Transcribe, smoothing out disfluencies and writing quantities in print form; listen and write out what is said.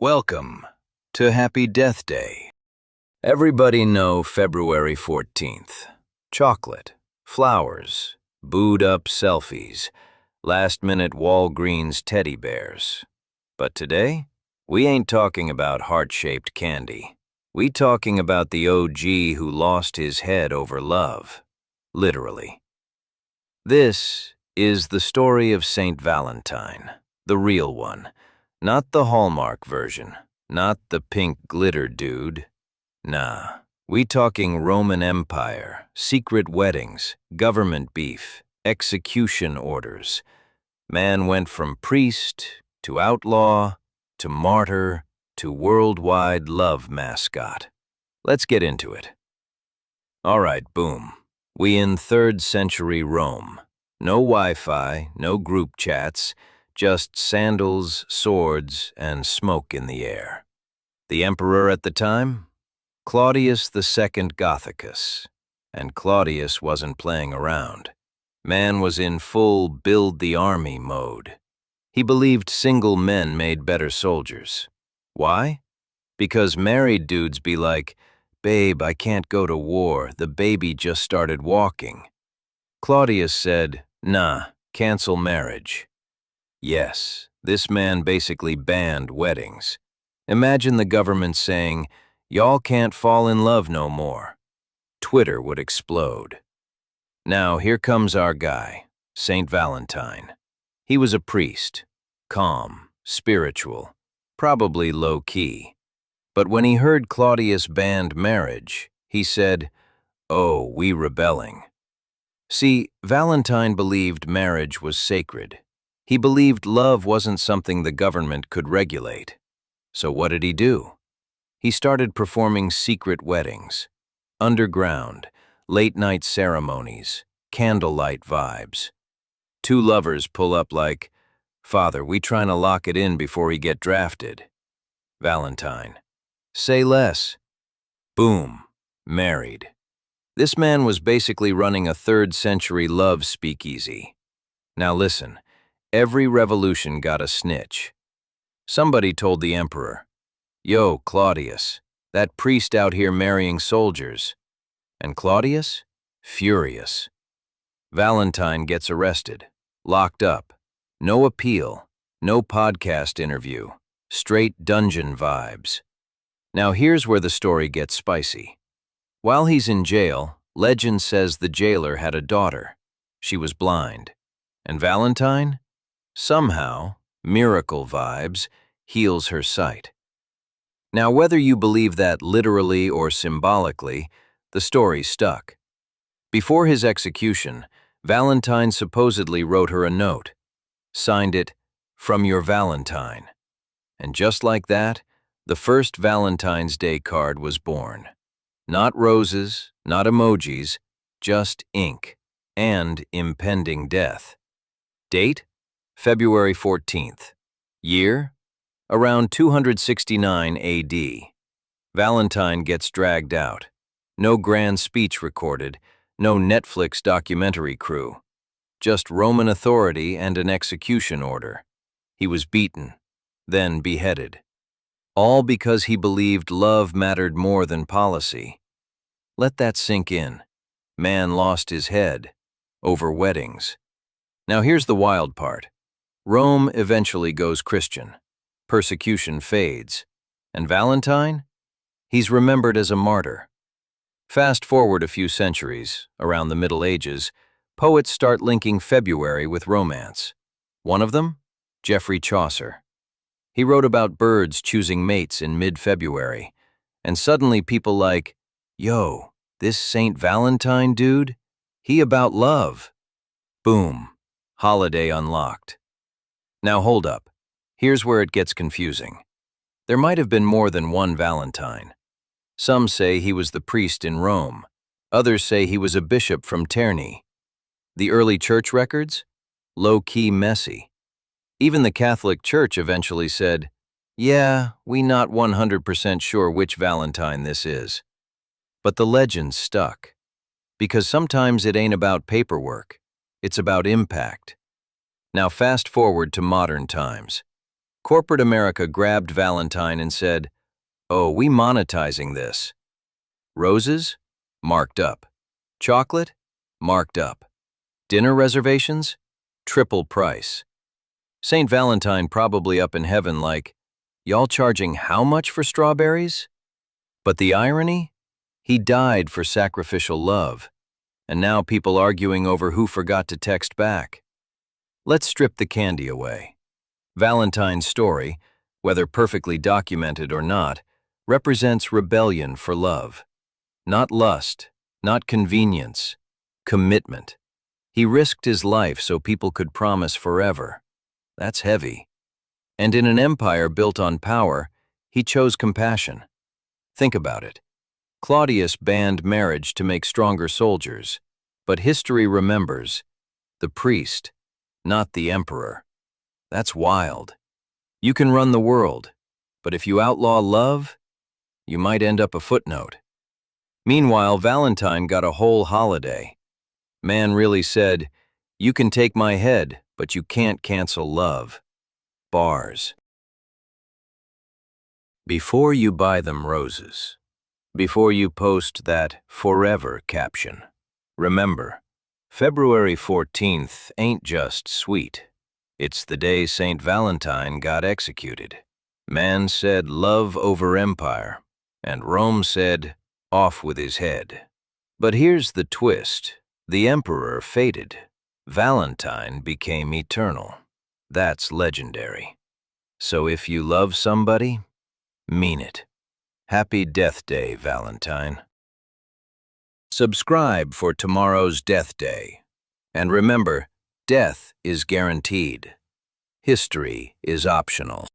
Welcome to Happy Death Day. Everybody know February 14th. Chocolate, flowers, booed-up selfies, last-minute Walgreens teddy bears. But today, we ain't talking about heart-shaped candy. We talking about the OG who lost his head over love. Literally. This is the story of Saint Valentine, the real one. Not the Hallmark version, not the pink glitter dude. Nah, we talking Roman Empire, secret weddings, government beef, execution orders. Man went from priest to outlaw to martyr to worldwide love mascot. Let's get into it. All right, boom. We in 3rd century Rome. No Wi-Fi, no group chats, just sandals, swords, and smoke in the air. The emperor at the time? Claudius II Gothicus. And Claudius wasn't playing around. Man was in full build the army mode. He believed single men made better soldiers. Why? Because married dudes be like, "Babe, I can't go to war, the baby just started walking." Claudius said, "Nah, cancel marriage." Yes, this man basically banned weddings. Imagine the government saying, "Y'all can't fall in love no more." Twitter would explode. Now here comes our guy, Saint Valentine. He was a priest, calm, spiritual, probably low-key. But when he heard Claudius banned marriage, he said, "Oh, we rebelling." See, Valentine believed marriage was sacred. He believed love wasn't something the government could regulate. So what did he do? He started performing secret weddings, underground, late-night ceremonies, candlelight vibes. Two lovers pull up like, "Father, we trying to lock it in before he get drafted." Valentine, "Say less." Boom, married. This man was basically running a 3rd century love speakeasy. Now listen. Every revolution got a snitch. Somebody told the emperor, "Yo, Claudius, that priest out here marrying soldiers." And Claudius? Furious. Valentine gets arrested, locked up. No appeal, no podcast interview, straight dungeon vibes. Now here's where the story gets spicy. While he's in jail, legend says the jailer had a daughter. She was blind. And Valentine? Somehow, miracle vibes, heals her sight. Now, whether you believe that literally or symbolically, the story stuck. Before his execution, Valentine supposedly wrote her a note, signed it, "From your Valentine." And just like that, the first Valentine's Day card was born. Not roses, not emojis, just ink and impending death. Date? February 14th. Year? Around 269 AD. Valentine gets dragged out. No grand speech recorded, no Netflix documentary crew. Just Roman authority and an execution order. He was beaten, then beheaded. All because he believed love mattered more than policy. Let that sink in. Man lost his head over weddings. Now here's the wild part. Rome eventually goes Christian. Persecution fades. And Valentine? He's remembered as a martyr. Fast forward a few centuries, around the Middle Ages, poets start linking February with romance. One of them? Geoffrey Chaucer. He wrote about birds choosing mates in mid-February, and suddenly people like, "Yo, this Saint Valentine dude? He about love." Boom. Holiday unlocked. Now hold up. Here's where it gets confusing. There might have been more than one Valentine. Some say he was the priest in Rome. Others say he was a bishop from Terni. The early church records? Low-key messy. Even the Catholic Church eventually said, "Yeah, we not 100% sure which Valentine this is." But the legend stuck. Because sometimes it ain't about paperwork. It's about impact. Now fast forward to modern times. Corporate America grabbed Valentine and said, "Oh, we monetizing this." Roses? Marked up. Chocolate? Marked up. Dinner reservations? Triple price. Saint Valentine probably up in heaven like, "Y'all charging how much for strawberries?" But the irony? He died for sacrificial love, and now people arguing over who forgot to text back. Let's strip the candy away. Valentine's story, whether perfectly documented or not, represents rebellion for love. Not lust, not convenience, commitment. He risked his life so people could promise forever. That's heavy. And in an empire built on power, he chose compassion. Think about it. Claudius banned marriage to make stronger soldiers, but history remembers the priest, not the emperor. That's wild. You can run the world, but if you outlaw love, you might end up a footnote. Meanwhile, Valentine got a whole holiday. Man really said, "You can take my head, but you can't cancel love." Bars. Before you buy them roses, before you post that "forever" caption, remember, February 14th ain't just sweet. It's the day Saint Valentine got executed. Man said love over empire, and Rome said off with his head. But here's the twist. The emperor faded. Valentine became eternal. That's legendary. So if you love somebody, mean it. Happy Death Day, Valentine. Subscribe for tomorrow's Death Day. And remember, death is guaranteed. History is optional.